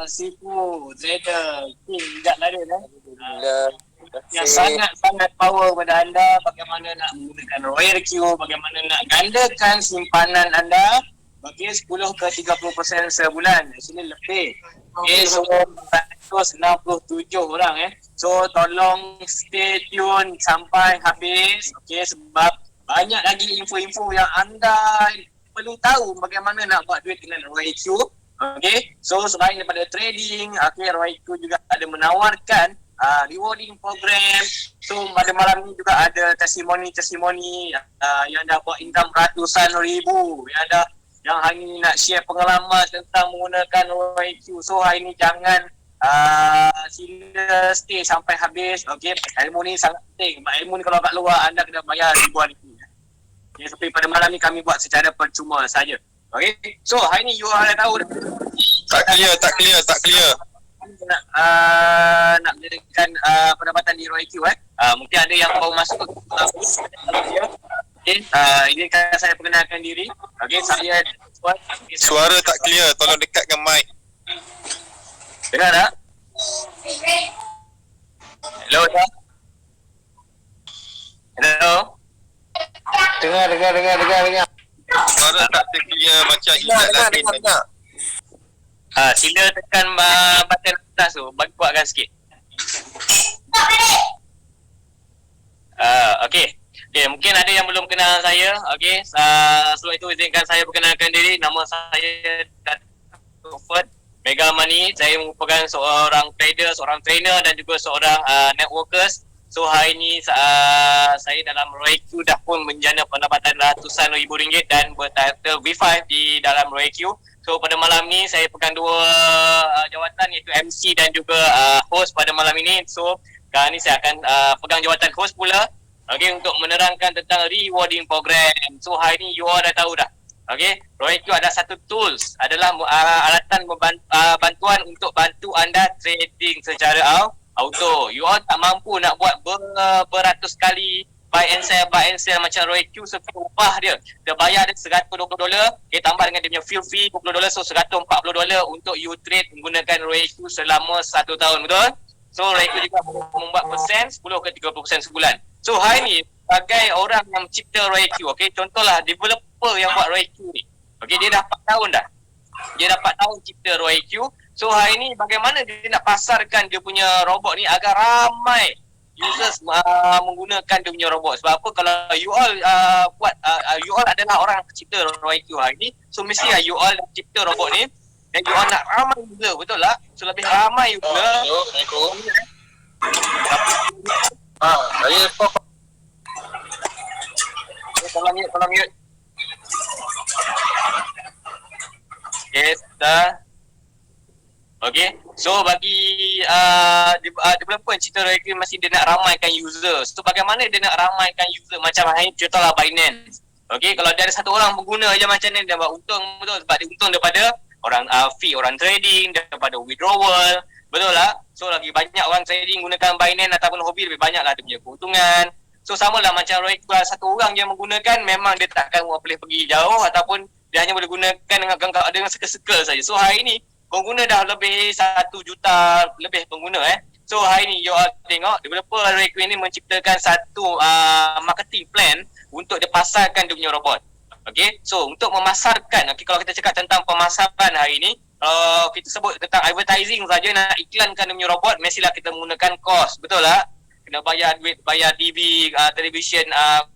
Sifu, trader, king juga lah dia kan. Alhamdulillah. Yang sangat power pada anda, bagaimana nak menggunakan Royal Q, bagaimana nak gandakan simpanan anda bagi 10 ke 30% sebulan. Sini lebih. Okay, so 167 orang So tolong stay tune sampai habis. Okay, sebab banyak lagi info-info yang anda perlu tahu bagaimana nak buat duit dengan Royal Q. Okay, so selain daripada trading, okay, Royal Q juga ada menawarkan rewarding program. So pada malam ni juga ada testimoni yang dah buat income ratusan ribu, yang hari ni nak share pengalaman tentang menggunakan Royal Q. So hari ni jangan sila stay sampai habis. Okay, ilmu ni sangat penting. Ilmu ni kalau kat luar anda kena bayar ribuan ribu. Okay, tapi pada malam ni kami buat secara percuma saja. Okay, so hari ni you dah tahu dah. Tak clear. Nak menjadikan pendapatan di Royal Q. Mungkin ada yang baru masuk. Okay, izinkan saya perkenalkan diri. Okay, saya Suara tak clear, tolong dekatkan mic. dengar tak? Hello tak? Hello? Dengar. Suara tak clear macam Dengar. Sila tekan button atas tu, bagi kuatkan sikit. Okay, mungkin ada yang belum kenal saya. Okay, sebelum itu izinkan saya perkenalkan diri. Nama saya Datuk Ferd Mega Money. Saya merupakan seorang trader, seorang trainer dan juga seorang networkers. So hari ini saya dalam Royal Q dah pun menjana pendapatan ratusan ribu ringgit dan bertitle V5 di dalam Royal Q. So pada malam ni saya pegang dua jawatan, iaitu MC dan juga host pada malam ini. So kali ni saya akan pegang jawatan host pula, okay, untuk menerangkan tentang rewarding program. So hari ni you all dah tahu dah. Okay, Royal Q ada satu tools, adalah alatan bantuan untuk bantu anda trading secara auto. You all tak mampu nak buat beratus kali buy and sell macam Royal Q. So upah dia bayar dia $120, okay, tambah dengan dia punya fuel fee $20, so $140 untuk you trade menggunakan Royal Q selama 1 tahun, betul? So Royal Q juga membuat persen 10 ke 30% sebulan. So hari ni sebagai orang yang mencipta Royal Q, okay, contohlah developer yang buat Royal Q ni, okay, dia dah 4 tahun dah. Dia dah 4 tahun cipta Royal Q. So hari ni bagaimana dia nak pasarkan dia punya robot ni agar ramai users menggunakan dia punya robot. Sebab apa, kalau you all you all adalah orang cipta Royal Q hari ni, so mesti you all cipta robot ni dan you all nak ramai user, betul lah? So lebih ramai user. Assalamualaikum. Saya Tolong mute. Yes, dah. Okay, so bagi developer yang cipta Royal Q, mesti dia nak ramaikan user. So bagaimana dia nak ramaikan user? Macam hari ni contohlah Binance. Okay, kalau dia ada satu orang pengguna je macam ni, dia buat untung, betul? Sebab dia untung daripada orang fee orang trading, daripada withdrawal, betul lah? So lagi banyak orang trading gunakan Binance ataupun hobi, lebih banyak lah dia punya keuntungan. So sama lah macam Royal Q, satu orang yang menggunakan, memang dia takkan boleh pergi jauh ataupun dia hanya boleh gunakan dengan circle-circle saja. So hari ni pengguna dah lebih 1 juta lebih pengguna. So hari ni you all tengok developer Royal Q ni menciptakan satu marketing plan untuk dia pasarkan dia punya robot. Okay, so untuk memasarkan, okay, kalau kita cakap tentang pemasaran hari ni, kita sebut tentang advertising saja, nak iklankan dia punya robot, mestilah kita menggunakan kos, betul lah? Kena bayar duit, bayar TV, television,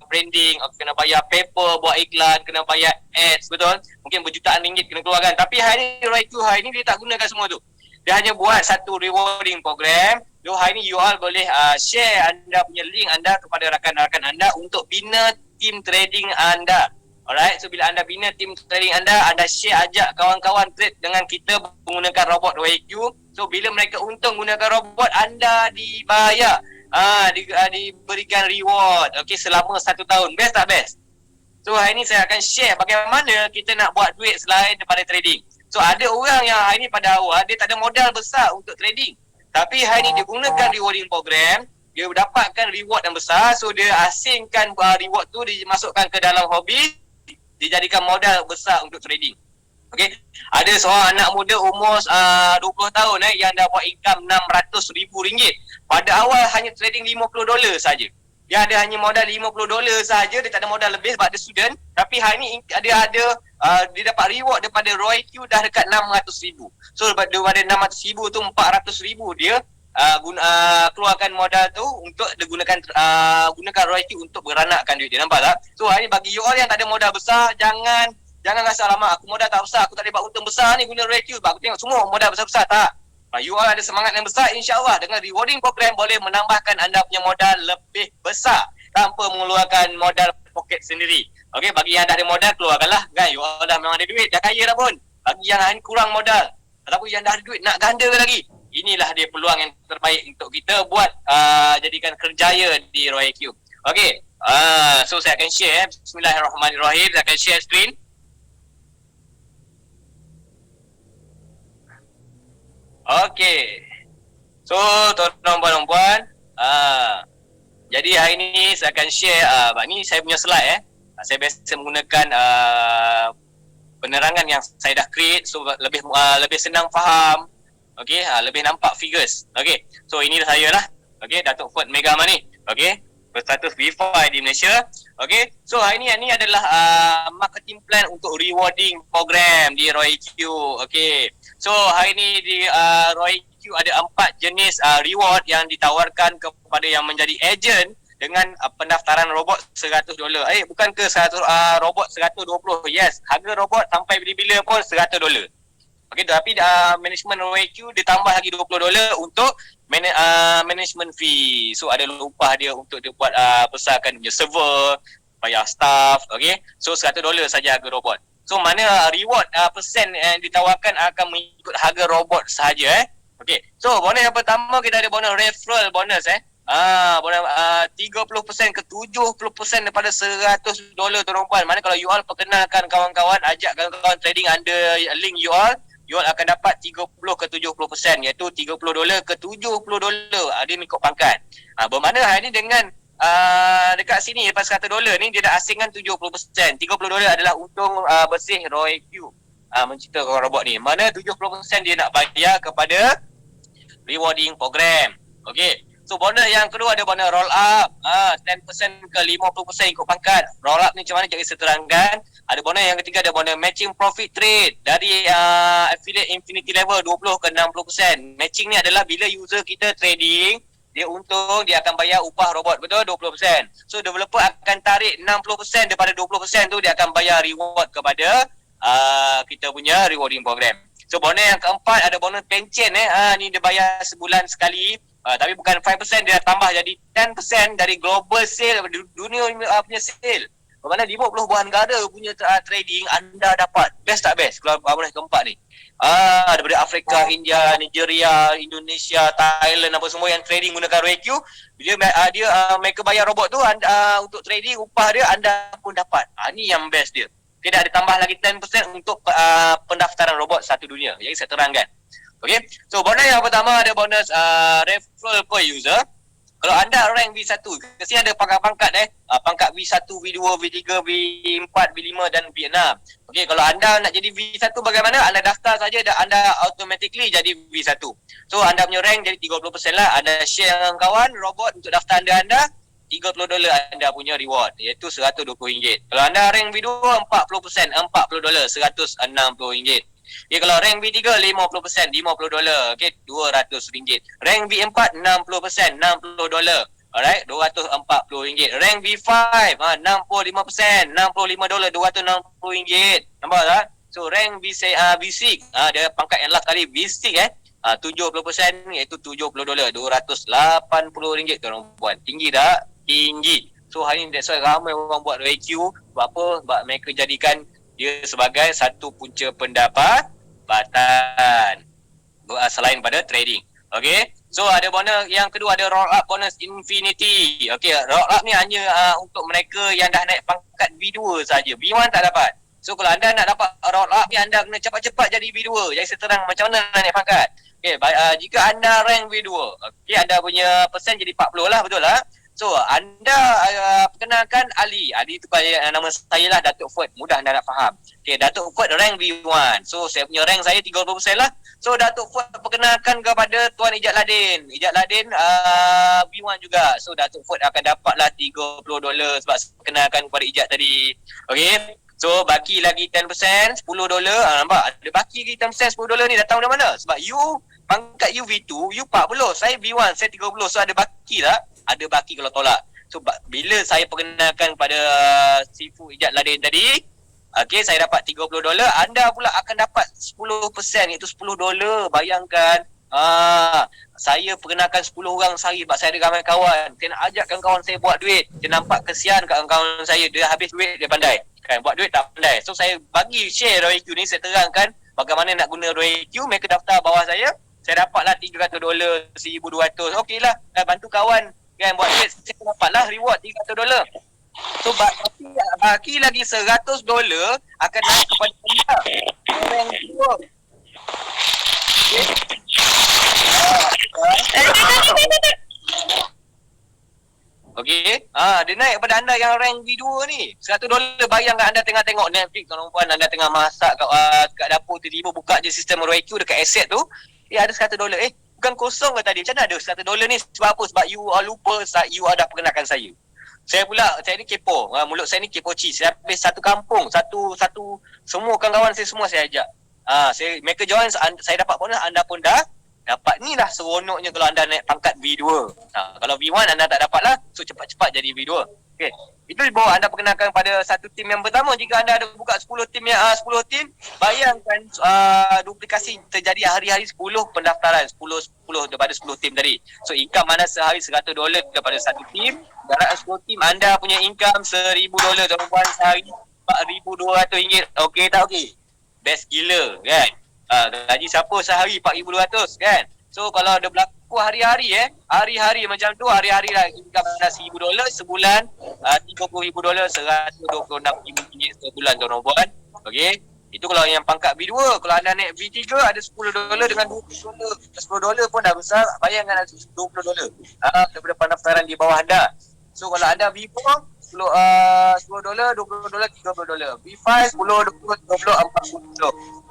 branding, kena bayar paper buat iklan, kena bayar ads, betul? Mungkin berjutaan ringgit kena keluarkan. Tapi hari ni Royal Q hari ni dia tak gunakan semua tu. Dia hanya buat satu rewarding program. So hari ni you all boleh share anda punya link anda kepada rakan-rakan anda untuk bina team trading anda. Alright, so bila anda bina team trading anda share, ajak kawan-kawan trade dengan kita menggunakan robot Royal Q. So bila mereka untung gunakan robot, anda dibayar, diberikan reward, okay, selama 1 tahun. Best tak best? So hari ni saya akan share bagaimana kita nak buat duit selain daripada trading. So ada orang yang hari ni pada awal dia tak ada modal besar untuk trading, tapi hari ni dia gunakan rewarding program, dia dapatkan reward yang besar. So dia asingkan reward tu, dimasukkan ke dalam hobi, dijadikan modal besar untuk trading. Okey, ada seorang anak muda umur 20 tahun yang dah buat income RM600,000. Pada awal hanya trading $50 saja. Dia ada hanya modal $50 saja, dia tak ada modal lebih sebab dia student. Tapi hari ni dia dia dapat reward daripada Roy Q dah dekat RM600,000. So daripada RM600,000 tu RM400,000 dia keluarkan modal tu untuk digunakan gunakan Roy Q untuk beranakkan duit dia. Nampak tak? So hari ni bagi you all yang tak ada modal besar, jangan rasa lama aku modal tak besar, aku tak dapat untung besar ni guna Roy Q. Sebab aku tengok semua modal besar-besar. Tak. You all ada semangat yang besar, insya-Allah dengan rewarding program boleh menambahkan anda punya modal lebih besar tanpa mengeluarkan modal poket sendiri. Okey, bagi yang dah ada modal keluarkanlah kan. You all dah memang ada duit, dah kaya dah pun. Bagi yang kurang modal ataupun yang dah ada duit nak ganda lagi, inilah dia peluang yang terbaik untuk kita buat jadikan kerjaya di Roy Q. Okey, so saya akan share. Bismillahirrahmanirrahim. Saya akan share screen. Okey. So, tuan-tuan dan puan, jadi hari ni saya akan share ni saya punya slide Saya biasa menggunakan penerangan yang saya dah create, so lebih senang faham. Okey, lebih nampak figures. Okey. So ini saya lah. Okey, Datuk Ford Mega Money. Okey. Berstatus V5 di Malaysia. Okey. So hari ni adalah marketing plan untuk rewarding program di Roy Q. Okey. So hari ni di Roy Q ada 4 jenis reward yang ditawarkan kepada yang menjadi ejen dengan pendaftaran robot $100. Bukan ke 100 robot 120. Yes, harga robot sampai bila-bila pun $100. Okey, tapi management Roy Q ditambah lagi $20 untuk management fee. So ada upah dia untuk dia buat besarkan punya server, bayar staff. Okey, so $100 saja harga robot. So mana reward persen yang ditawarkan akan mengikut harga robot sahaja. Okey. So bonus yang pertama kita ada bonus referral bonus bonus 30% ke 70% daripada $100 tuan-tuan. Mana kalau you all perkenalkan kawan-kawan, ajak kawan-kawan trading under link you all akan dapat 30 ke 70%, iaitu $30 ke $70. Dia ikut pangkat. Bermakna hari ni dengan dekat sini lepas $100 ni dia dah asingkan 70%. $30 adalah untung bersih Roy Q menciptakan robot ni. Mana 70% dia nak bayar kepada rewarding program. Okey. So bonus yang kedua ada bonus roll up. 10% ke 50% ikut pangkat. Roll up ni macam mana jadi seterangkan. Ada bonus yang ketiga ada bonus matching profit trade dari affiliate infinity level 20 ke 60%. Matching ni adalah bila user kita trading, dia untung, dia akan bayar upah robot, betul? 20%. So developer akan tarik 60% daripada 20% tu, dia akan bayar reward kepada kita punya rewarding program. So bonus yang keempat ada bonus pencen ni dia bayar sebulan sekali. Tapi bukan 5%, dia tambah jadi 10% dari global sale, dunia punya sale. Bermakna 50 buah negara punya trading anda dapat. Best tak best kalau bonus keempat ni? Daripada Afrika, India, Nigeria, Indonesia, Thailand, apa semua yang trading gunakan Roy Q, bila mereka bayar robot tu untuk trading, upah dia anda pun dapat. Ni yang best dia. Tidak ada tambah lagi 10% untuk pendaftaran robot satu dunia. Jadi saya terangkan. Okay, so bonus yang pertama ada bonus referral per user. Kalau anda rank V1, kat sini ada pangkat-pangkat pangkat V1, V2, V3, V4, V5 dan V6. Okey, kalau anda nak jadi V1 bagaimana? Anda daftar saja dan anda automatically jadi V1. So anda punya rank jadi 30% lah. Anda share dengan kawan robot untuk daftar anda, $30 anda punya reward, iaitu RM120. Kalau anda rank V2 40%, $40, RM160. Okay, kalau rank V3 50%, $50. Okay, RM200. Rank V4 60%, $60. Alright, RM240. Rank V5 65%, $65, $260. Nampak tak? So rank V6 dia pangkat yang last kali V6 70% iaitu $70, $280 tuan-tuan. Tinggi tak? Tinggi. So hari ni that's why ramai orang buat Roy Q. Sebab apa? Sebab mereka jadikan dia sebagai satu punca pendapatan selain pada trading. Okey. So ada bonus yang kedua ada roll up bonus infinity. Okey, roll up ni hanya untuk mereka yang dah naik pangkat V2 saja. V1 tak dapat. So kalau anda nak dapat roll up ni anda kena cepat-cepat jadi V2. Jadi saya terang macam mana nak naik pangkat. Okey, jika anda rank V2, okey anda punya persen jadi 40 lah, betul lah. So anda perkenalkan Ali. Ali tu nama saya lah, Datuk Ford. Mudah anda nak faham. Okay, Datuk Ford rank V1. So saya punya rank saya 30% lah. So Datuk Ford perkenalkan kepada Tuan Ijat Ladin. Ijat Ladin V1 juga. So Datuk Ford akan dapatlah $30 sebab perkenalkan kepada Ijat tadi. Okay. So baki lagi 10%, $10. Nampak? Ada baki lagi 10%, $10 ni datang dari mana? Sebab you pangkat you V2, you 40, saya V1, saya 30. So ada baki tak? Ada baki kalau tolak. So bila saya perkenalkan pada Sifu Ijat Ladin tadi, okay, saya dapat $30, anda pula akan dapat 10%, iaitu $10. Bayangkan, saya perkenalkan 10 orang sehari sebab saya ada ramai kawan. Saya nak ajak kawan-kawan saya buat duit. Dia nampak kesian kat kawan-kawan saya, dia habis duit, dia pandai. Kan, buat duit tak pandai. So saya bagi share ROIQ ni, saya terangkan bagaimana nak guna ROIQ. Mereka daftar bawah saya dapatlah $300, $1,200. Okey lah, bantu kawan kan buat duit, saya dapatlah reward $300. So baki lagi $100 akan naik kepada anda orang tua. Okey. Dia naik kepada anda yang rank V2 ni. $100. Bayangkan anda tengah tengok Netflix, tuan-tuan, anda tengah masak kat dapur, tiba-tiba buka je sistem ROIQ dekat asset tu. Ada $100. Bukan kosong ke tadi? Macam mana ada $100 ni? Sebab apa? Sebab you lupa you dah perkenalkan saya. Saya ni kepo. Mulut saya ni kepo cheese. Saya habis satu kampung, satu semua kawan-kawan saya semua saya ajak. Mereka join, saya dapat bonus, anda pun dah dapat. Ni lah seronoknya kalau anda naik pangkat V2. Kalau V1 anda tak dapat lah. So cepat-cepat jadi V2. Okay. Itu bawa anda perkenalkan pada satu tim yang pertama. Jika anda ada buka 10 tim, bayangkan duplikasi terjadi hari-hari 10 pendaftaran. 10 daripada 10 tim tadi. So income mana sehari $100 daripada satu tim. Dalam 10 tim anda punya income $1,000 tuan-tuan, sehari RM4,200. Okey tak okey? Best gila kan? Gaji siapa sehari $4,200 kan? So kalau ada berlaku hari-hari hari-hari macam tu, hari-hari lah income $1,000 sebulan, $30,000, $126,000 sebulan tuan-tuan. Okey, itu kalau yang pangkat V2. Kalau anda naik V3 ada $10 dengan $20 pun dah besar. Bayangkan ada $20 daripada pendaftaran di bawah anda. So kalau anda V4 $10, $20, $30. V5 $10, $20, $40.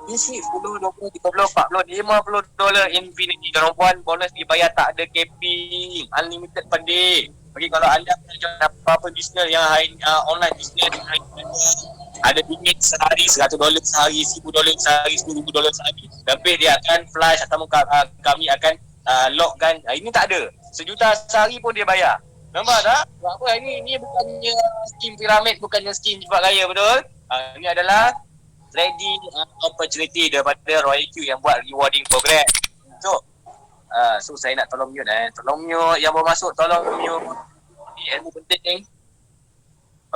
V6 $10, $20, $30, $40, $50 infinity tuan-puan. Bonus dibayar tak ada capping, unlimited per day. Okay, kalau anda join apa-apa bisnes yang online bisnes, ada limit sehari $100 sehari, $1,000 sehari, $10,000 sehari. Lebih dia akan flash atau kami akan lockkan. Ini tak ada. $1,000,000 sehari pun dia bayar. Nampak tak? Sebab apa? Ini bukannya skim piramid, bukannya skim cepat kaya, betul? Ini adalah trading opportunity daripada ROIQ yang buat rewarding program. So saya nak tolong mute tolong mute yang baru masuk, tolong mute. Ini ilmu penting.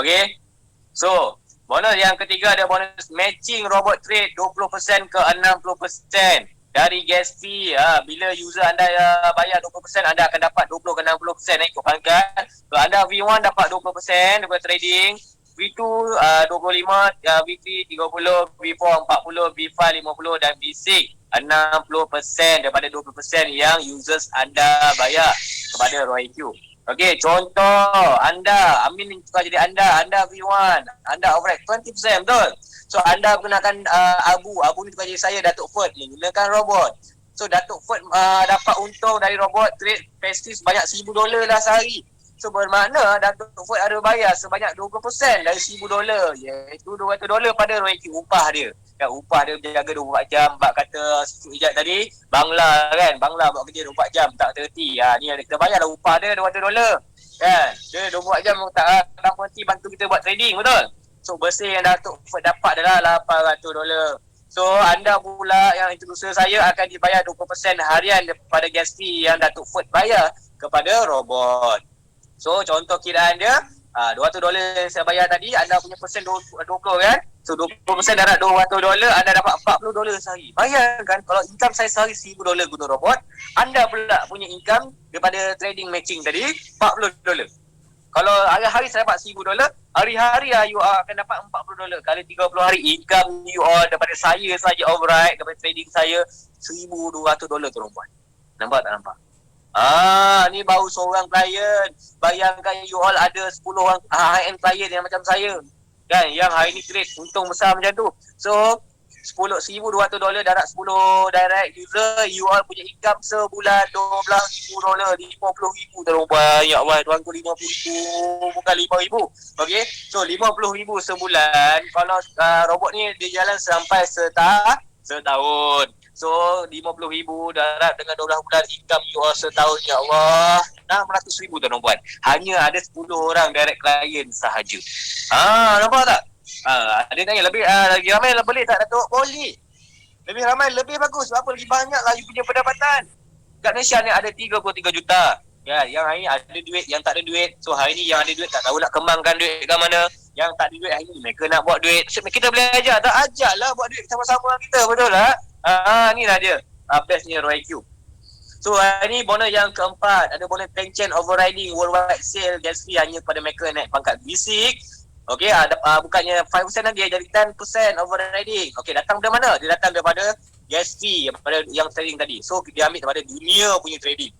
Okay. So bonus yang ketiga ada bonus matching robot trade 20% ke 60% dari gas fee. Bila user anda bayar 20%, anda akan dapat 20 ke 60% ikut pangkat. So anda V1 dapat 20% daripada trading, V2 25, V3 30, V4 40, V5 50 dan V6 60% daripada 20% yang users anda bayar kepada ROIQ. Okey, contoh anda, Amin juga jadi anda V1, anda override 20%, betul? So anda gunakan Abu ni tukar jadi saya, Datuk Ford, gunakan robot. So Datuk Ford dapat untung dari robot trade passive sebanyak $1,000 lah sehari. So bermakna Datuk Ford ada bayar sebanyak 20% dari $1,000, iaitu $200 pada ROIQ upah dia. Kan upah dia jaga 24 jam. Bak kata Sifu Ijat tadi, Bangla kan, Bangla buat kerja 24 jam tak terhenti. Ni kita bayarlah upah dia $200. Kan? Dia 24 jam tak berhenti bantu kita buat trading, betul? So bersih yang Datuk Ford dapat adalah $800. So anda pula yang introducer saya akan dibayar 20% harian daripada gas fee yang Datuk Ford bayar kepada robot. So contoh kiraan dia $200 yang saya bayar tadi, anda punya persen 20 kan. So 20% darab $200, anda dapat $40 sehari. Bayangkan kalau income saya sehari $1,000 guna robot, anda pula punya income daripada trading matching tadi $40. Kalau hari-hari saya dapat $1,000, hari-hari you akan dapat $40. Kali 30 hari income you daripada saya saja override, daripada trading saya $1,200 tuan-tuan. Nampak tak nampak? Ni baru seorang klien. Bayangkan you all ada 10 orang high-end klien yang macam saya. Kan? Yang hari ni trade untung besar macam tu. So, $10,200 darab 10 direct user, you all punya income sebulan $12,000, $50,000 terlalu banyak tuan tu, $50,000 bukan $5,000. Okay, so $50,000 sebulan. Kalau robot ni dia jalan sampai setahun. So $50,000 darab dengan 12 bulan, income you all setahun, ya Allah, $600,000 tuan-tuan. Hanya ada 10 orang direct client sahaja. Nampak tak? Ada tanya lebih lagi ramai boleh tak Datuk? Boleh. Lebih ramai lebih bagus. Sebab apa? Lagi banyak lah you punya pendapatan. Kat Malaysia ni ada 33 juta. Ya, yang hari ni ada duit, yang tak ada duit. So hari ni yang ada duit tak tahu nak kembangkan duit ke mana. Yang tak ada duit hari ni mereka nak buat duit. So, kita boleh ajar tak? Ajarlah buat duit sama-sama dengan kita, betul tak? Ni lah dia. Bestnya ROIQ. So hari ni bonus yang keempat, ada bonus pension overriding worldwide sale gas fee hanya pada mereka naik pangkat basic. Okey, bukannya 5% lagi, jadi 10% overriding. Okey, datang dari mana? Dia datang daripada gas fee yang trading tadi. So dia ambil daripada dunia punya trading.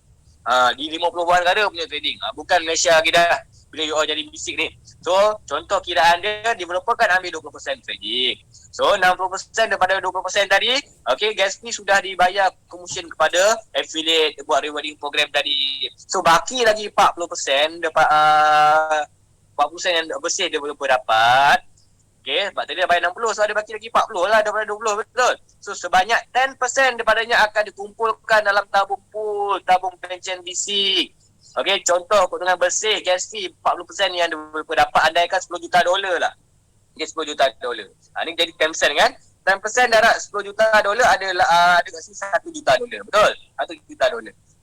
Di 50-an negara punya trading. Bukan Malaysia lagi dah. Bila you all jadi basic ni. So contoh kiraan dia, developer kan ambil 20% trading. So 60% daripada 20% tadi, okey, gas fee sudah dibayar commission kepada affiliate buat rewarding program tadi. So baki lagi 40% dapat 40% yang bersih developer dapat. Okay, sebab tadi dah bayar 60, so ada baki lagi 40 lah daripada 20, betul? So sebanyak 10% daripadanya akan dikumpulkan dalam tabung pool, tabung pension basic. Okay, contoh keuntungan bersih gas fee 40% yang developer dapat, andaikan $10 juta lah. Okay, $10 juta. Ni jadi 10% kan? 10% darab $10 juta ada kat sini $1 juta, betul? $1 juta.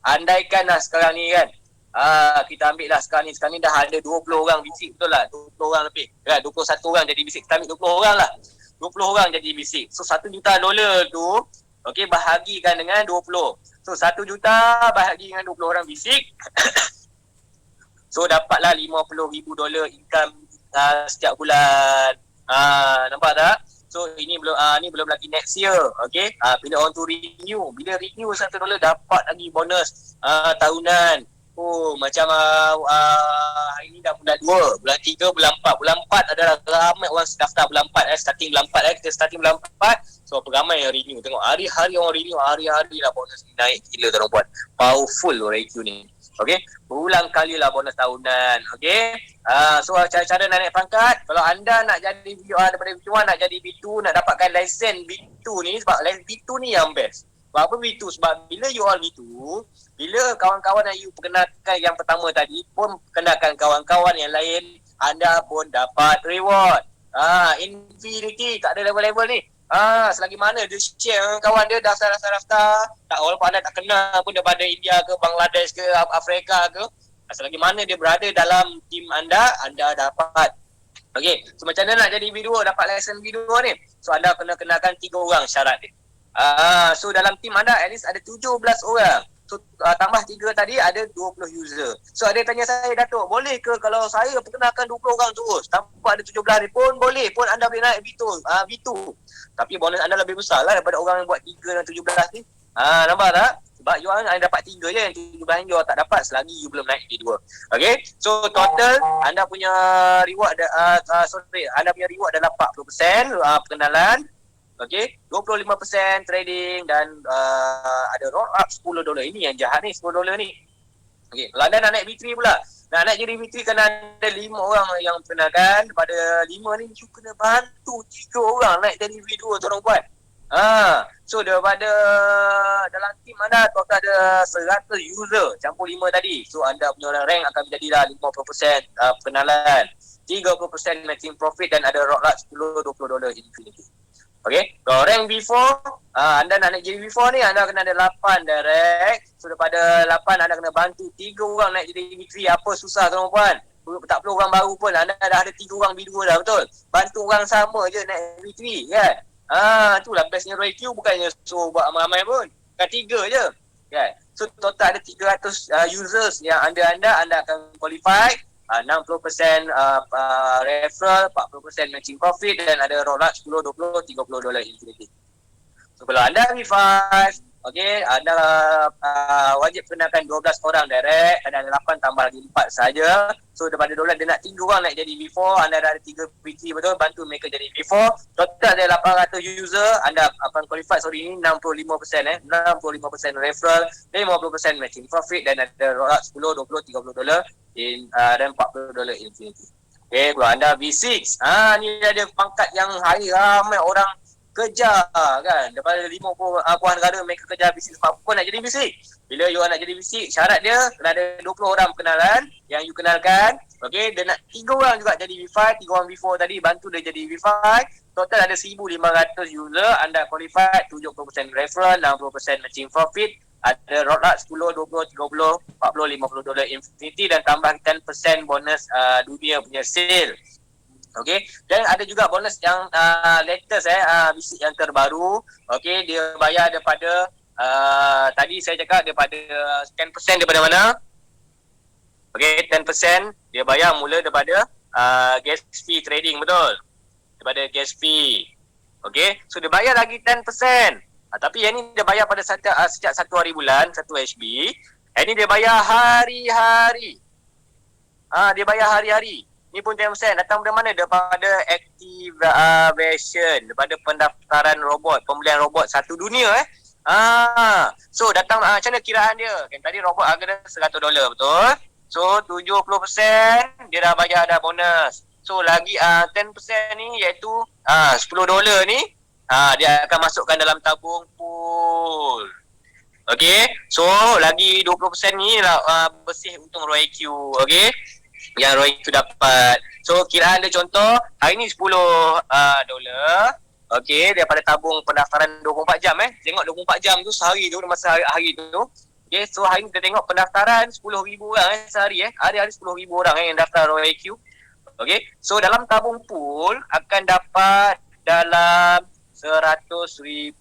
Andaikan lah sekarang ni kan, kita ambil lah sekarang ni dah ada 20 orang bisik, betul lah, 20 orang lebih kan, 21 orang jadi bisik, kita ambil 20 orang lah, 20 orang jadi bisik. So $1 juta tu, okey, bahagikan dengan 20. So $1 juta bahagi dengan 20 orang bisik so dapatlah $50,000 income setiap bulan. Nampak tak? So ini belum lagi next year. Okey, bila orang tu bila renew $1 dapat lagi bonus tahunan. Macam hari ni dah bulan 2, bulan 3, bulan 4. Bulan 4 adalah ramai orang daftar bulan 4 starting bulan 4 kita starting bulan 4. So ramai yang renew. Tengok hari-hari orang renew, hari-hari lah bonus ni naik gila tuan-tuan. Powerful ROIQ ni. Okey, berulang kali lah bonus tahunan. Okey. So cara-cara nak naik pangkat, kalau anda nak jadi daripada B1 nak jadi B2, nak dapatkan lesen B2 ni, sebab lesen B2 ni yang best. Sebab apa B2? Sebab bila you all B2, bila kawan-kawan yang you perkenalkan yang pertama tadi pun perkenalkan kawan-kawan yang lain, anda pun dapat reward. Infinity, tak ada level-level ni. Selagi mana dia share dengan kawan dia, daftar. Tak, walaupun anda tak kenal pun daripada India ke Bangladesh ke Afrika ke, selagi mana dia berada dalam tim anda dapat. Okey, so macam mana nak jadi B2, dapat lesen B2 ni? So anda kena kenalkan 3 orang syarat dia. So dalam tim anda at least ada 17 orang. So tambah 3 tadi ada 20 user. So ada tanya saya, Datuk, boleh ke kalau saya perkenalkan 20 orang terus tanpa ada 17 ni pun boleh, pun anda boleh naik B2. Tapi bonus anda lebih besar lah daripada orang yang buat 3 dan 17 ni. Nampak tak? Sebab you orang anda dapat 3 je, yang 17 you tak dapat selagi you belum naik B2. Okay, so total anda punya reward anda punya reward adalah 40% perkenalan. Okay, 25% trading dan ada roll up $10. Ini yang jahat ni, $10 ni. Okay, kalau anda nak naik B3 pula, nak naik jadi B3 kena ada 5 orang yang perkenalkan. Daripada 5 ni you kena bantu 3 orang naik jadi B2 tuan-tuan. So daripada dalam tim anda total ada 100 user campur 5 tadi. So anda punya rank akan menjadilah 50% perkenalan, 30% matching profit dan ada roll up $10-20 infinity. Okay, kalau rank B4, anda nak naik jadi B4 ni, anda kena ada 8 direct. So daripada 8 anda kena bantu 3 orang naik jadi B3. Apa susah tuan-tuan? Tak perlu orang baru pun, anda dah ada 3 orang B2 dah, betul? Bantu orang sama je naik B3 kan? Itulah bestnya ROIQ, bukannya suruh buat ramai-ramai pun. Kan 3 je kan? So total ada 300 users yang anda akan qualify. 60% referral, 40% matching profit dan ada roll up $10, $20, $30 infinity. So kalau anda B5, Okey, anda wajib kenakan 12 orang direct, anda ada 8 tambah lagi 4 saja. So daripada 12 dia nak 3 orang nak jadi V4, anda dah ada 3 PT betul, bantu mereka jadi V4. Total ada 800 user, anda akan qualified ni 65% 65% referral, 50% matching profit dan ada rollout 10, 20, 30 dolar dan 40 dolar infinity. Okay, kalau anda V6, ni ada pangkat yang hari ramai orang kejar kan. Daripada 50 buah negara mereka kejar V6. Apa nak jadi V6? Bila you nak jadi V6, syarat dia kena ada 20 orang kenalan yang you kenalkan. Okay, dia nak 3 orang juga jadi V5, 3 orang V4 tadi bantu dia jadi V5. Total ada 1,500 user, anda qualified, 70% referral, 60% matching profit. Ada rollout 10, 20, 30, 40, 50 dolar infinity dan tambah 10% bonus dunia punya sale. Okey, dan ada juga bonus yang latest bisik yang terbaru. Okey, dia bayar daripada tadi saya cakap daripada 10% daripada mana? Okey, 10% dia bayar mula daripada gas fee trading, betul? Daripada gas fee. Okey, so dia bayar lagi 10%. Tapi yang ni dia bayar pada sejak 1 hari bulan, 1 HB. Yang ni dia bayar hari-hari. Dia bayar hari-hari. Ni pun 10% datang dari mana? Daripada activation, daripada pendaftaran robot, pembelian robot satu dunia So datang macam mana kiraan dia? Kan tadi robot harga dia $100, betul? So 70% dia dah bayar dah bonus. So lagi 10% ni iaitu $10 ni dia akan masukkan dalam tabung pool. Okey, so lagi 20% ni bersih untung Roy Q. Okey, yang Roy Q dapat. So kiraan dia contoh hari ni $10. Okey, daripada tabung pendaftaran 24 jam Tengok 24 jam tu sehari tu, masa hari tu. Okey, so hari ni kita tengok pendaftaran 10,000 orang sehari Hari-hari 10,000 orang yang daftar Roy Q. Okey, so dalam tabung pool akan dapat dalam $100,000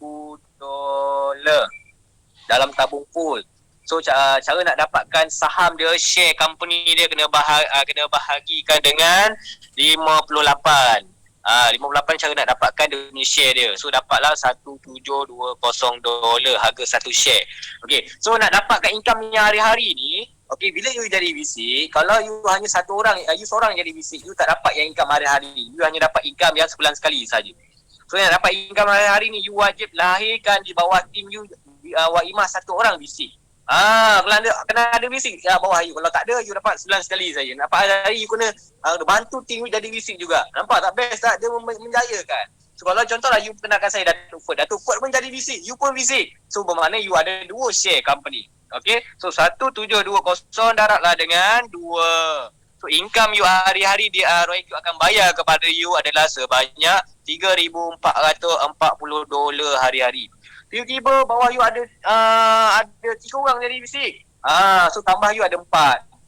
dalam tabung pool. So cara nak dapatkan saham dia, share company dia kena bahagikan dengan 58. 58 cara nak dapatkan dia punya share dia. So dapatlah $1,720 harga satu share. Okey, so nak dapatkan income yang hari-hari ni, okey, bila you jadi VC, kalau you hanya satu orang, you seorang jadi VC, you tak dapat yang income hari-hari. You hanya dapat income yang sebulan sekali saja. So nak dapat income hari-hari ni, you wajib lahirkan di bawah tim you Waimah satu orang VC. Kalau kena ada VC bawah you. Kalau tak ada, you dapat sebulan sekali saja. Dapat hari-hari, you kena bantu tim you jadi VC juga. Nampak tak best tak? Dia menjayakan. So kalau contohlah you kenalkan saya Datuk Ford pun jadi VC, you pun VC. So bermakna you ada 2 share company. Okay, so 1720 daratlah dengan 2. So income you hari-hari dia Roy Q akan bayar kepada you adalah sebanyak $3,440 hari-hari. Tiba-tiba bawah you ada 3 orang jadi VC. So tambah you ada 4.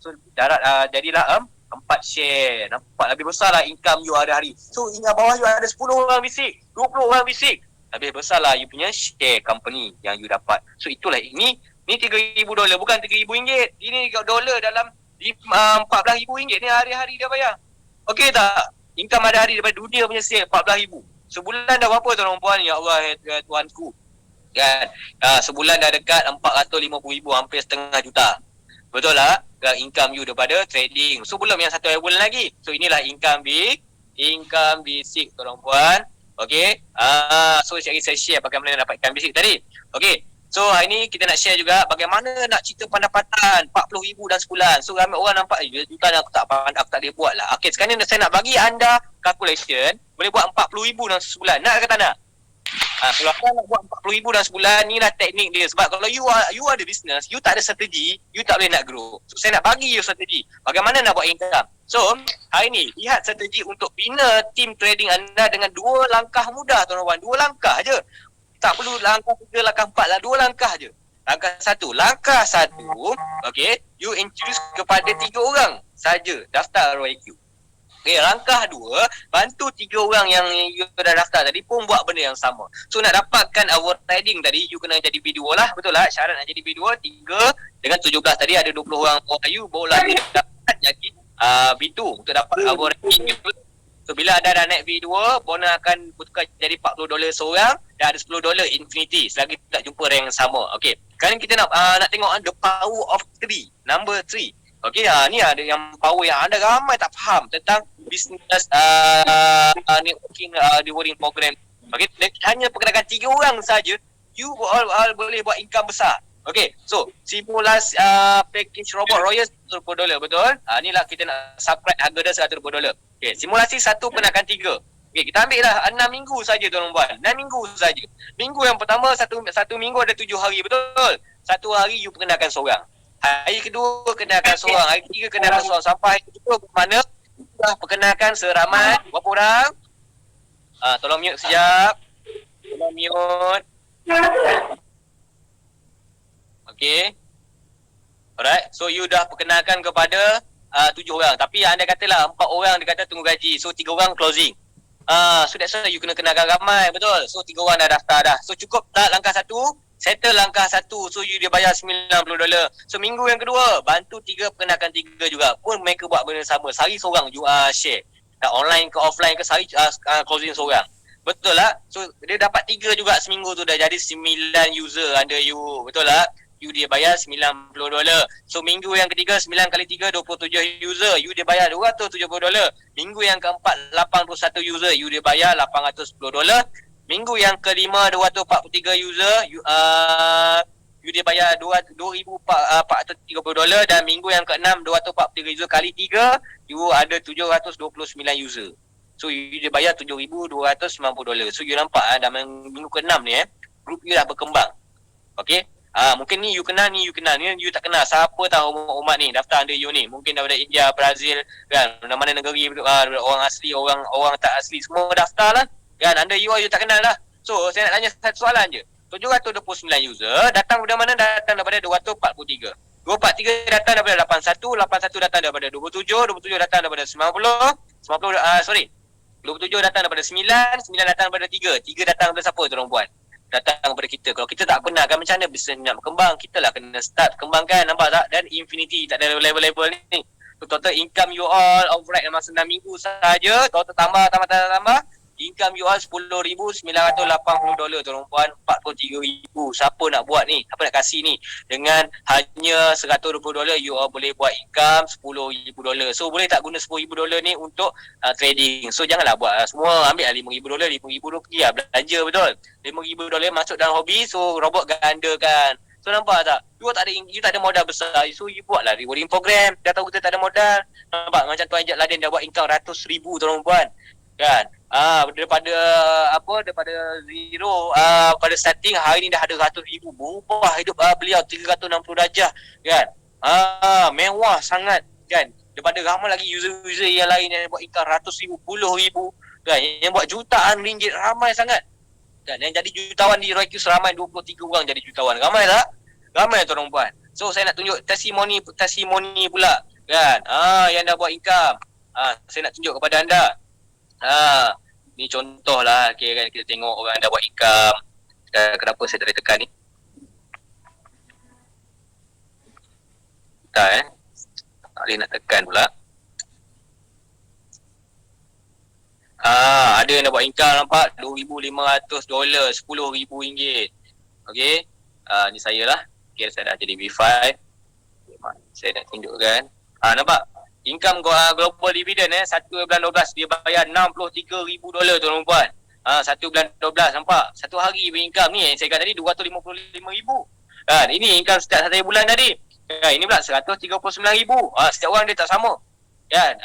So darat jadilah 4 share. Nampak lebih besarlah income you hari-hari. So ingat bawah you ada 10 orang VC, 20 orang VC. Lebih besarlah you punya share company yang you dapat. So itulah ini $3,000 bukan RM3,000. Ini dolar dalam RM14,000 ni hari-hari dia bayar. Okey tak? Income hari-hari daripada dunia punya sale RM14,000. Sebulan dah berapa tuan-tuan puan? Ya Allah, ya Tuanku. Kan? Sebulan dah dekat RM450,000, hampir setengah juta. Betul lah? Income you daripada trading. So belum yang 1 bulan lagi. So inilah income basic tuan-tuan puan. Okey. So saya share bagaimana nak dapat income basic tadi. Okey. So hari ni kita nak share juga bagaimana nak cerita pendapatan RM40,000 dan sebulan. So ramai orang nampak juta aku tak boleh buat lah. Okay, sekarang ni saya nak bagi anda calculation boleh buat RM40,000 dalam sebulan. Nak ke tak nak? Kalau anda nak buat RM40,000 dalam sebulan, ni lah teknik dia. Sebab kalau you ada business, you tak ada strategi, you tak boleh nak grow. So saya nak bagi you strategi bagaimana nak buat income. So hari ni lihat strategi untuk bina team trading anda dengan 2 langkah mudah tuan-tuan. 2 langkah je. Tak perlu langkah 3, langkah 4 lah, 2 langkah je. Langkah 1, okay, you introduce kepada 3 orang saja daftar ROIQ. Okay, langkah 2, bantu 3 orang yang you dah daftar tadi pun buat benda yang sama. So nak dapatkan our trading tadi, you kena jadi B2 lah, betul lah, syarat nak jadi B2, 3 dengan 17 tadi ada 20 orang bawah you, barulah you dapat jadi B2 untuk dapat our ranking. So bila anda dah naik V2, bonus akan bertukar jadi $40 seorang dan ada $10 infinity selagi tak jumpa rank yang sama. Okey. Sekarang kita nak tengok the power of 3, number 3. Okey, ni ada yang power yang anda ramai tak faham tentang business networking rewarding program. Okey, hanya perkenalkan 3 orang saja, you all boleh buat income besar. Okey, so simulasi package robot Royal $10, betul? Inilah kita nak subscribe harga dia $100. Okey, simulasi 1 kenakan 3. Okey, kita ambil lah 6 minggu saja tuan-tuan. 6 minggu saja. Minggu yang pertama satu minggu ada 7 hari, betul? 1 hari you perkenalkan seorang. Hari kedua kenakan seorang, hari ketiga kenakan seorang, sampai hari kedua bermakna dah perkenalkan seramai berapa orang? Tolong mute sekejap. Tolong mute. Okay. Alright. So you dah perkenalkan kepada 7 orang. Tapi anda katalah 4 orang dia kata tunggu gaji. So 3 orang closing. So that's why you kena kenalkan ramai. Betul. So 3 orang dah daftar dah. So cukup tak langkah 1? Settle langkah 1. So you dia bayar $90. So minggu yang kedua bantu 3 perkenalkan 3 juga. Pun mereka buat benda sama. Sehari seorang you share. Tak online ke offline ke sehari closing seorang. Betul lah. So dia dapat 3 juga seminggu tu dah jadi 9 user under you. Betul lah. You dia bayar $90. So minggu yang ketiga 9 kali 3 27 user. You dia bayar $270. Minggu yang keempat 81 user. You dia bayar $810. Minggu yang kelima 243 user. You dia bayar $2,430. Dan minggu yang keenam 243 user kali 3 you ada 729 user. So you dia bayar $7,290. So you nampak dalam minggu ke-6 ni group you dah berkembang. Okay. Mungkin ni you kenal, ni you tak kenal. Siapa tahu umat ni daftar under you ni? Mungkin daripada India, Brazil kan, mana negeri, orang asli, orang tak asli semua daftar lah kan, under you tak kenal lah. So saya nak tanya satu soalan je. 729 user datang dari mana? Datang daripada 243. 243 datang daripada 81, 81 datang daripada 27, 27 datang daripada 27 datang daripada 9 datang daripada 3 datang daripada siapa tuan puan? Datang kepada kita. Kalau kita tak kenal kan macam mana bisnes nak berkembang, kita lah kena start kembangkan, nampak tak? Dan infinity, tak ada level-level ni. So, total income you all override dalam masa 6 minggu saja, total tambah income you all $10,980 tuan puan, $43,000. Siapa nak buat ni? Siapa nak kasih ni? Dengan hanya $120 you all boleh buat income $10,000. So boleh tak guna $10,000 ni untuk trading? So janganlah buat semua, ambil $5,000, $5,000 pergi lah belanja, betul? $5,000 masuk dalam hobi, so robot gandakan. So nampak tak? You tak ada modal besar. So you buatlah rewarding program. Dah tahu kita tak ada modal. Nampak macam Tuan Ijat Ladin dah buat income ratus ribu tuan puan. Kan? Daripada zero, pada starting hari ni dah ada 100,000. Berubah hidup beliau 360 darjah kan. Mewah sangat kan. Daripada ramai lagi user-user yang lain yang buat income ratus ribu, puluh ribu kan, yang buat jutaan ringgit ramai sangat kan. Yang jadi jutawan di RoyQ seramai 23 orang jadi jutawan. Ramai tak? Ramai tuan puan. So saya nak tunjuk testimoni pula kan. Yang dah buat income. Saya nak tunjuk kepada anda. Ni contoh lah, okay, kan, kita tengok orang dah buat income. Kenapa saya tak tekan ni? Tak boleh nak tekan pula. Ada yang dah buat income, nampak? $2,500, RM10,000. Okay, ni saya lah. Okay, saya dah jadi B5. Saya nak tunjukkan. Nampak? Income global dividend 1 bulan 12 dia bayar $63,000 tuan-tuan. 1 bulan 12 nampak. Satu hari income ni saya kata tadi $255,000. Kan ini income setiap 1 bulan tadi. Kan ini pula $139,000. Setiap orang dia tak sama. Kan?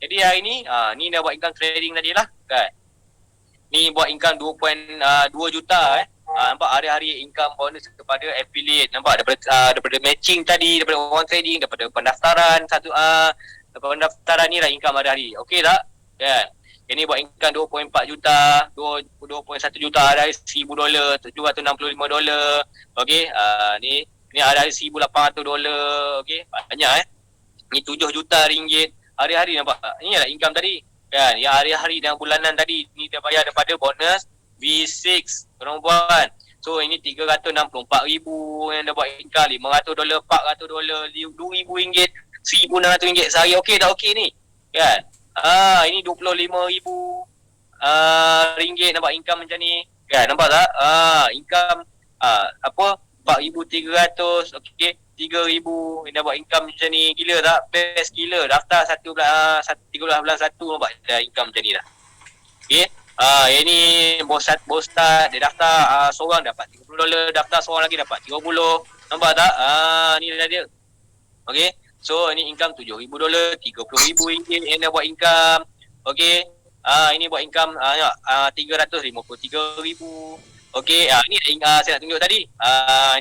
Jadi hari ni ni dah buat income trading tadi lah kan. Ni buat income 2.2 juta nampak hari-hari income bonus kepada affiliate. Nampak daripada matching tadi, daripada orang trading, daripada pendaftaran pendaftaran ni lah income hari-hari. Okey tak? Kan? Ini buat income 2.4 juta, 2.1 juta hari-hari $1,000, $765. Okey, ni hari-hari $1,800. Okey, banyak Ni 7 juta ringgit hari-hari, nampak? Ini lah income tadi. Kan? Yang hari-hari dan bulanan tadi ni dia bayar daripada bonus V6 perempuan. So ini $364,000 yang dah buat income, $500, $400, RM2,000, RM1,600 sehari. Okey tak okey ni? Kan? Ini 25,000 ringgit, nampak income macam ni. Kan, nampak tak? Income apa 4,300, okey, 3,000, ni dapat income macam ni. Gila tak? Best gila. Daftar 13 bulan 1 nampak dah income macam ni dah. Okey. Ini bos start dia daftar seorang dapat $30, daftar seorang lagi dapat 30. Nampak tak? Ni dah dia. Okey. So ini income $7,000, RM30,000 yang dah buat income. Okey. Ini buat income 353,000. Okey, ni saya nak tunjuk tadi.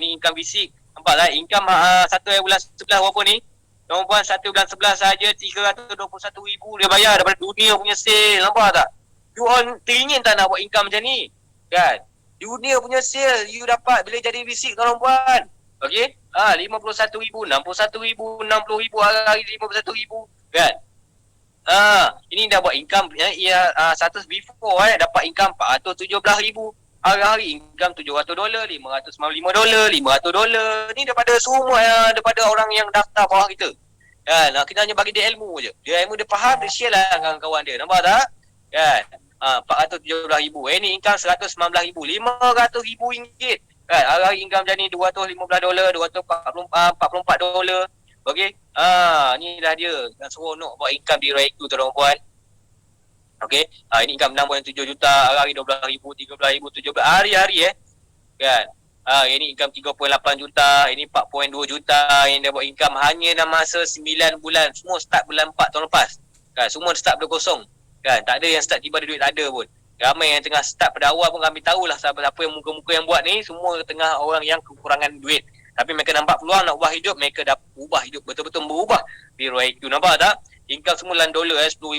Ni income basic. Nampak tak? Income satu bulan 11 berapa ni? Tuan-puan, 1 bulan 11 saja 321,000 dia bayar daripada dunia punya sale. Nampak tak? You all teringin tak nak buat income macam ni? Kan? Dunia punya sale you dapat bila jadi basic tuan-puan. Okey? 51,000, 61,000, 60,000, hari 51,000. Kan? Ini dah buat income status before dapat income 417,000. Hari-hari income $700, $595, $500. Ni daripada semua daripada orang yang daftar bawah kita. Kan? Kita hanya bagi dia ilmu je. Dia ilmu dia faham, dia share lah dengan kawan dia. Nampak tak? Kan? 417,000. Ni income 119,000, RM500,000. Kan? Hari-hari income macam ni $215, $244. Okey. Ni dah dia. Dan seronok buat income di Raiku tuan-puan. Okey. Ini income 6.7 juta, hari-hari 12,000, 13,000, 17 hari-hari kan. Ini income 3.8 juta, ini 4.2 juta yang dia buat income hanya dalam masa 9 bulan. Semua start bulan 4 tahun lepas. Kan, semua start pada kosong. Kan, tak ada yang start tiba ada duit, tak ada pun. Ramai yang tengah start pada awal pun kami tahulah siapa yang muka-muka yang buat ni semua tengah orang yang kekurangan duit. Tapi mereka nampak peluang nak ubah hidup, mereka dah ubah hidup, betul-betul berubah di ROIQ. Nampak tak? Income semua dalam dolar $10,000.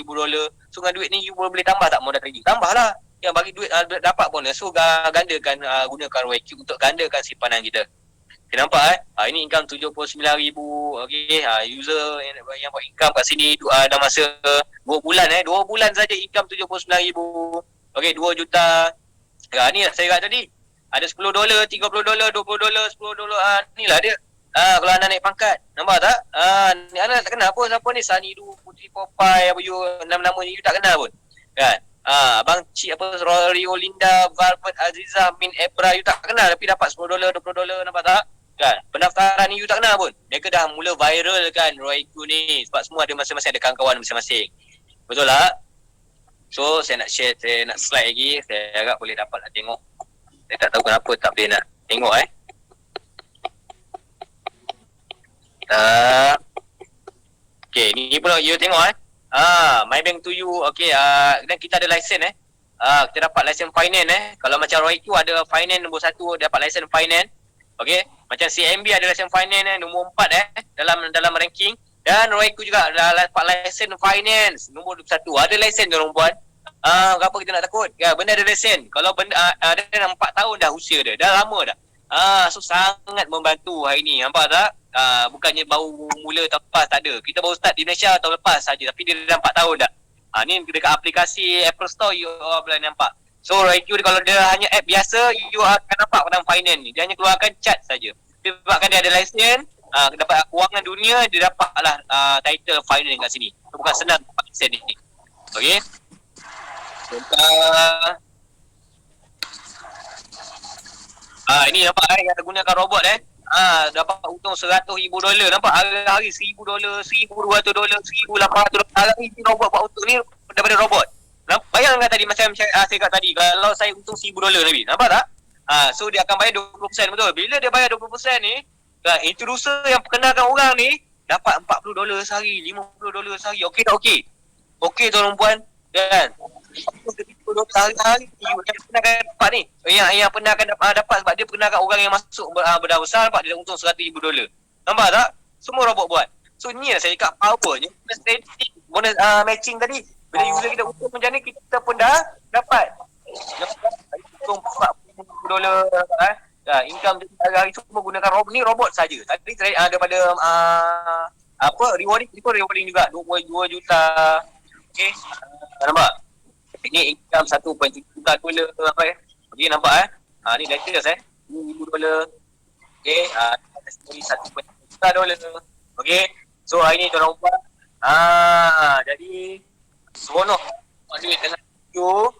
So dengan duit ni you boleh tambah tak modal trading? Tambahlah. Yang bagi duit dapat bonus. So gandakan gunakan ROIQ untuk gandakan simpanan kita. Okay, nampak ini income 79,000. Okey, user yang buat income kat sini dalam masa 2 bulan 2 bulan saja income 79,000. Okey, 2 juta. Ni saya kata tadi. Ada $10, $30, $20, $10. Inilah dia. Kalau anda naik pangkat, nampak tak? Ni anda tak kenal pun siapa ni, Sanidu, Putri Popeye, apa you, nama-nama ni you tak kenal pun. Kan? Abang Cik apa, Rio Linda, Velvet, Aziza, Min Ebra, you tak kenal tapi dapat $10, $20, nampak tak? Kan? Pendaftaran ni you tak kenal pun. Mereka dah mula viral kan, ROIQ ni. Sebab semua ada masing-masing, ada kawan-kawan masing-masing. Betul tak? So, saya nak share, saya nak slide lagi. Saya harap boleh dapat nak tengok. Saya tak tahu kenapa tak boleh nak tengok Okay, ni pula you tengok My Bank to You. Okay, dan kita ada lesen kita dapat lesen finance Kalau macam ROIQ ada finance nombor 1, dapat lesen finance. Okay, macam CMB ada lesen finance nombor 4 dalam ranking. Dan ROIQ juga dapat lesen finance nombor 1. Ada lesen tuan-puan. Kenapa kita nak takut? Ya, benda ada lesen. Kalau benda ada 4 tahun dah usia dia, dah lama dah. So sangat membantu hari ni. Nampak tak? Bukannya baru mula tahun lepas, tak ada. Kita baru start di Malaysia tahun lepas saja, tapi dia dah 4 tahun dah. Ni dekat aplikasi Apple Store you boleh nampak. So ROIQ kalau dia hanya app biasa, you akan nampak dalam finance ni. Dia hanya keluarkan chart saja. Sebabkan dia ada lesen, dapat kewangan dunia, dia dapatlah title finance kat sini. Bukan senang dapat lesen ni. Okey. Ini nampak yang gunakan robot dapat untung $100,000. Nampak hari-hari $1,000, $1,200, $1,800. Hari ni robot buat untung ni daripada robot. Bayangkan tadi macam saya kata tadi, kalau saya untung $1,000 lebih, nampak tak? So dia akan bayar 20%, betul. Bila dia bayar 20% ni, introducer yang perkenalkan orang ni dapat $40 sehari, $50 sehari. Okey tak okey? Okey tuan-puan, kan? Hari-hari yang pernah dapat ni, yang pernah akan dapat sebab dia pernah orang yang masuk berdah besar, nampak dia untung $100,000. Nampak tak? Semua robot buat. So ni lah saya cakap powernya bonus matching tadi. Bila user kita untung macam ni, kita pun dah dapat untung $40. Income hari-hari semua gunakan robot ni, robot saja. Tadi daripada rewarding juga 2 juta. Okey, nampak? Ni income $1.7 juta Okey, nampak ni latest $2,000. Okey, $1.7 juta. Okey, so hari ni tuan-tuan jadi seronok buat duit dengan tu.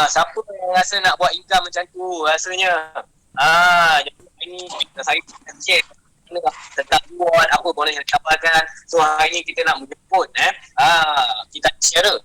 Siapa yang rasa nak buat income macam tu rasanya. Jadi ini saya cek tetap buat apa bonus yang didapatkan. So hari ni kita nak menjemput kita share